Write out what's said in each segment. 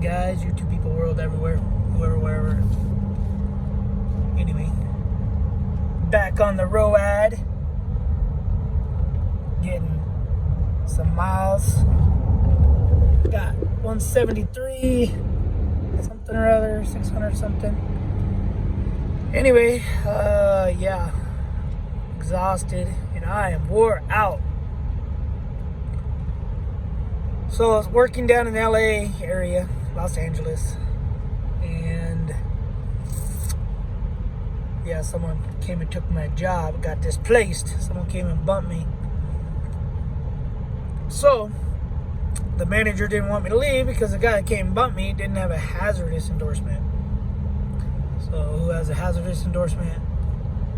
guys, YouTube people, world, everywhere, whoever, wherever. Anyway, back on the road, getting some miles. Got 173, something or other, 600 something. Anyway, yeah, exhausted, and I am wore out. So I was working down in LA area, Los Angeles, and yeah, someone came and took my job, got displaced. Someone came and bumped me. So the manager didn't want me to leave because the guy that came and bumped me didn't have a hazardous endorsement. So who has a hazardous endorsement?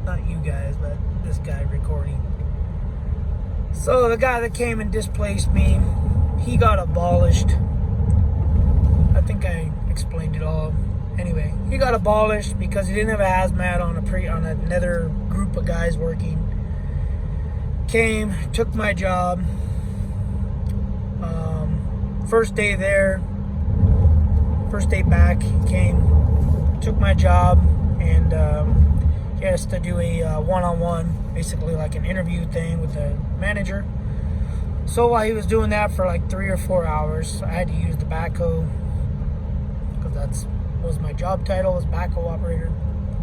Not you guys, but this guy recording. So the guy that came and displaced me, he got abolished. I think I explained it all. Anyway, he got abolished because he didn't have a hazmat on another group of guys working. Came, took my job. First day there, first day back, he came, took my job, and he has to do a one-on-one, basically like an interview thing with the manager. So while he was doing that for like 3 or 4 hours, I had to use the backhoe, because that was my job title, was backhoe operator,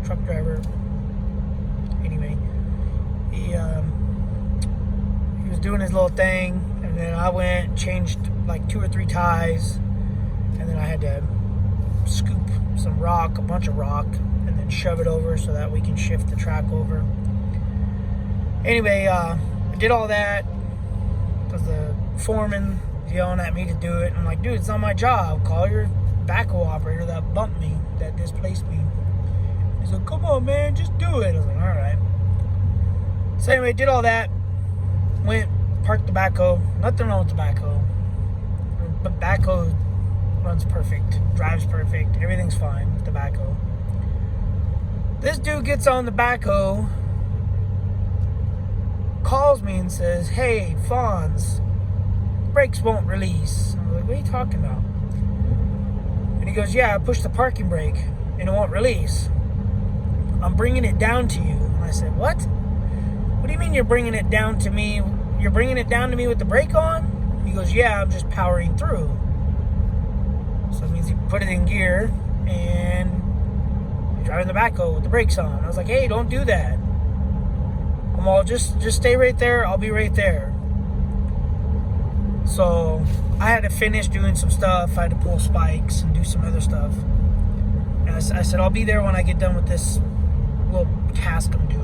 truck driver. Anyway, he was doing his little thing, and then I went, changed like 2 or 3 ties, and then I had to scoop some rock, a bunch of rock, and then shove it over so that we can shift the track over. Anyway, I did all that. The foreman yelling at me to do it. I'm like, dude, it's not my job. Call your backhoe operator that bumped me, that displaced me. He's like, come on, man, just do it. I was like, all right. So anyway, did all that. Went, parked the backhoe. Nothing wrong with the backhoe. But backhoe runs perfect, drives perfect. Everything's fine with the backhoe. This dude gets on the backhoe, calls me and says, hey, Fonz, brakes won't release. I'm like, what are you talking about? And he goes, yeah, I pushed the parking brake and it won't release. I'm bringing it down to you. And I said, what? What do you mean you're bringing it down to me? You're bringing it down to me with the brake on? He goes, yeah, I'm just powering through. So it means he put it in gear and you're driving the backhoe with the brakes on. I was like, hey, don't do that. I'm all, just stay right there. I'll be right there. So I had to finish doing some stuff. I had to pull spikes and do some other stuff. And I said, I'll be there when I get done with this little task I'm doing.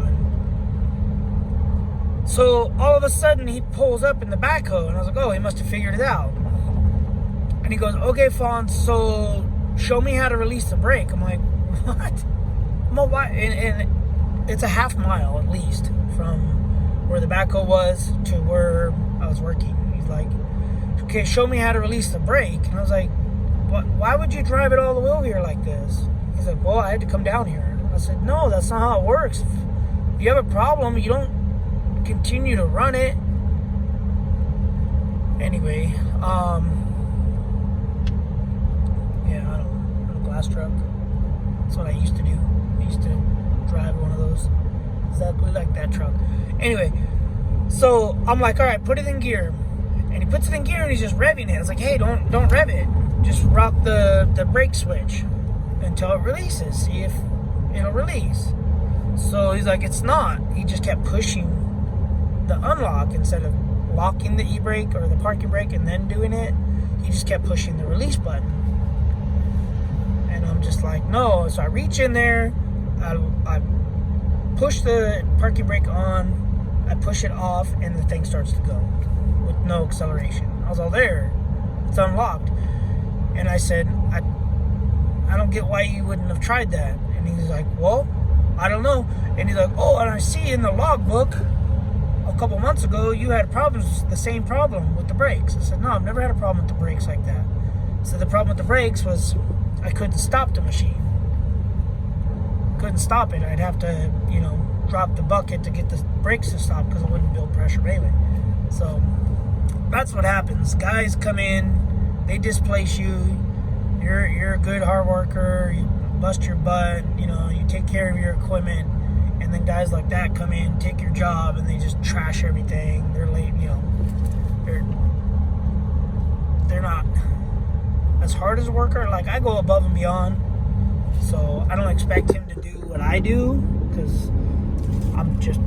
So all of a sudden he pulls up in the backhoe, and I was like, oh, he must have figured it out. And he goes, okay, Fonz, so show me how to release the brake. I'm like, what? I'm like, why? And it's a half mile at least from where the backhoe was to where I was working. He's like, okay, show me how to release the brake. And I was like, what? Why would you drive it all the way over here like this? He's like, well, I had to come down here. I said, no, that's not how it works. If you have a problem, you don't continue to run it. Anyway, yeah, I don't know, a glass truck. That's what I used to do. I used to drive one of those, exactly like that truck. Anyway, so I'm like, all right, put it in gear. And he puts it in gear and he's just revving it. I was like, hey, don't rev it. Just rock the brake switch until it releases. See if it'll release. So he's like, it's not. He just kept pushing the unlock instead of locking the e-brake or the parking brake and then doing it. He just kept pushing the release button. And I'm just like, no. So I reach in there, I push the parking brake on, I push it off, and the thing starts to go with no acceleration. I was all there. It's unlocked. And I said, I don't get why you wouldn't have tried that. And he's like, well, I don't know. And he's like, oh, and I see in the logbook a couple months ago you had problems, the same problem with the brakes. I said, no, I've never had a problem with the brakes like that. So the problem with the brakes was I couldn't stop the machine. Couldn't stop it. I'd have to, drop the bucket to get the brakes to stop because it wouldn't build pressure anyway. So that's what happens. Guys come in, they displace you, you're a good hard worker, you bust your butt, you know, you take care of your equipment, and then guys like that come in, take your job, and they just trash everything. They're late, you know, they're not as hard as a worker. Like, I go above and beyond, so I don't expect him to do what I do, because I'm just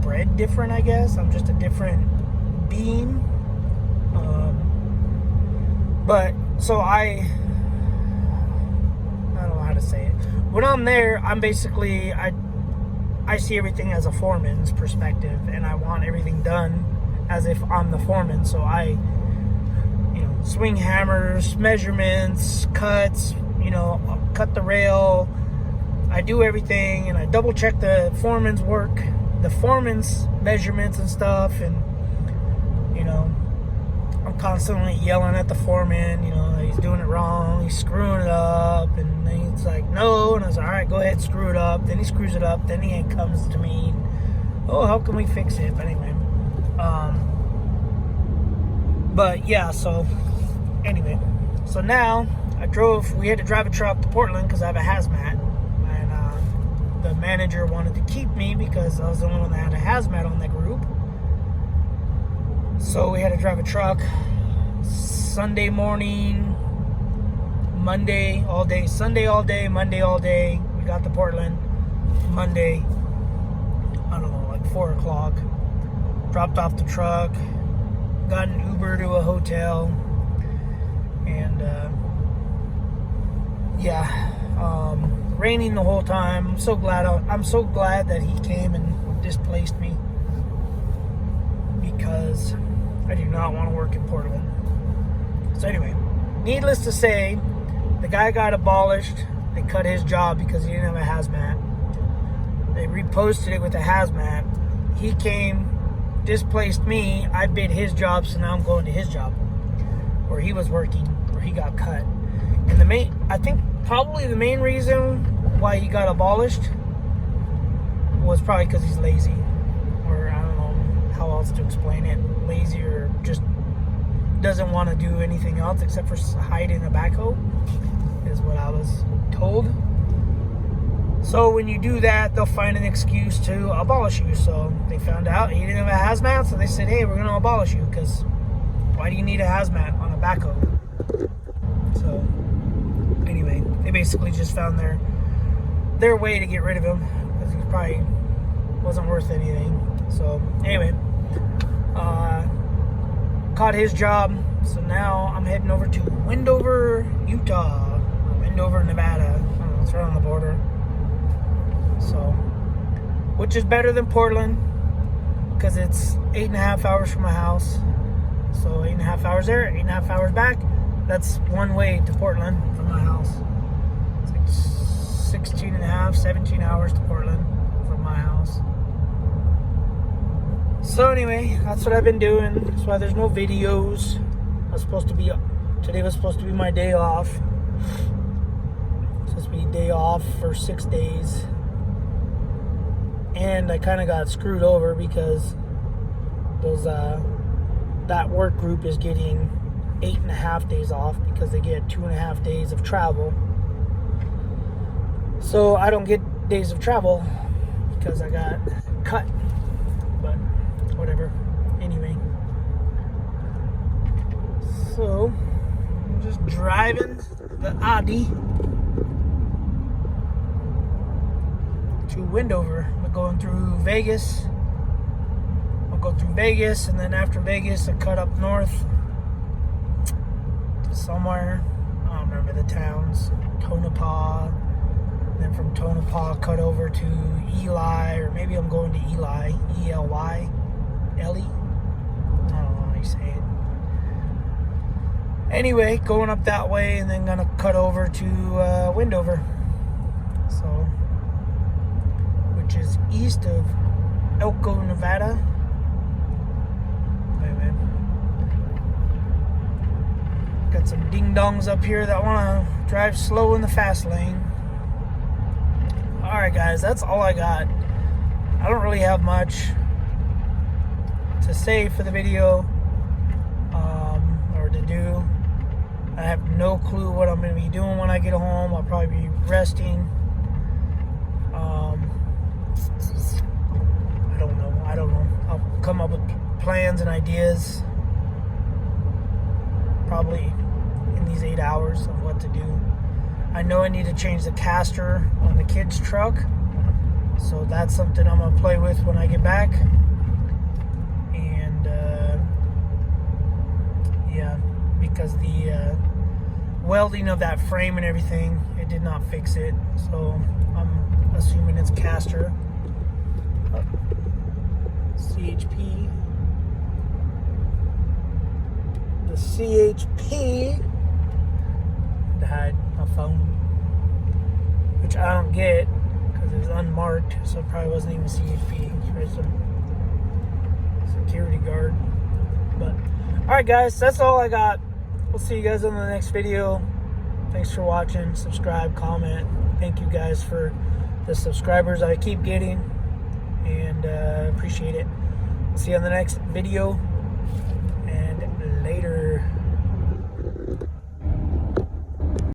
bred different, I guess. I'm just a different being. But so I don't know how to say it. When I'm there, I'm basically, I see everything as a foreman's perspective, and I want everything done as if I'm the foreman. So I, you know, swing hammers, measurements, cuts, you know, cut the rail. I do everything, and I double check the foreman's work, the foreman's measurements and stuff, and, you know, I'm constantly yelling at the foreman, you know, he's doing it wrong, he's screwing it up, and then he's like, no, and I was like, all right, go ahead, screw it up. Then he screws it up, then he comes to me, oh, how can we fix it? But anyway, but yeah, so anyway, so now we had to drive a truck to Portland because I have a hazmat, and the manager wanted to keep me because I was the only one that had a hazmat on that group. So we had to drive a truck Sunday morning, Monday all day, Sunday all day, Monday all day. We got to Portland Monday, I don't know, like 4 o'clock. Dropped off the truck, got an Uber to a hotel, and raining the whole time. I'm so glad that he came and displaced me, because I do not want to work in Portland. So anyway, needless to say, the guy got abolished. They cut his job because he didn't have a hazmat. They reposted it with a hazmat. He came, displaced me. I bid his job, so now I'm going to his job where he was working, where he got cut. And I think probably the main reason why he got abolished was probably because he's lazy, or I don't know how else to explain it. Lazy, or just doesn't want to do anything else except for hide in a backhoe, is what I was told. So when you do that, they'll find an excuse to abolish you. So they found out he didn't have a hazmat, so they said, hey, we're going to abolish you, because why do you need a hazmat on a backhoe? So anyway, they basically just found their way to get rid of him, because he probably wasn't worth anything. So anyway, caught his job, so now I'm heading over to Wendover, Utah, or Wendover, Nevada. I don't know, it's right on the border. So, which is better than Portland, because it's 8.5 hours from my house. So 8.5 hours there, 8.5 hours back. That's one way to Portland from my house. It's like 17 hours to Portland from my house. So anyway, that's what I've been doing. That's why there's no videos. Today was supposed to be my day off. Supposed to be a day off for 6 days. And I kind of got screwed over because that work group is getting 8.5 days off because they get 2.5 days of travel. So I don't get days of travel because I got cut. But whatever. Anyway. So I'm just driving the Audi to Wendover. I'm going through Vegas. I'll go through Vegas, and then after Vegas I cut up north to somewhere. I don't remember the towns. Tonopah. Then from Tonopah cut over to Ely, or maybe I'm going to Ely. E-L-Y. Ellie? I don't know how you say it. Anyway, going up that way, and then gonna cut over to Wendover. So, which is east of Elko, Nevada. Anyway, got some ding-dongs up here that want to drive slow in the fast lane. Alright guys, that's all I got. I don't really have much to say for the video, or to do. I have no clue what I'm going to be doing when I get home. I'll probably be resting. I don't know. I'll come up with plans and ideas probably in these 8 hours of what to do. I know I need to change the caster on the kids' truck, so that's something I'm going to play with when I get back. And yeah, because the welding of that frame and everything, it did not fix it, so I'm assuming it's caster. CHP. The CHP. To hide my phone, which I don't get because it's unmarked, so it probably wasn't even CHP. It's some security guard. But alright guys, that's all I got. We'll see you guys on the next video. Thanks for watching. Subscribe, comment. Thank you guys for the subscribers I keep getting, and appreciate it. See you on the next video.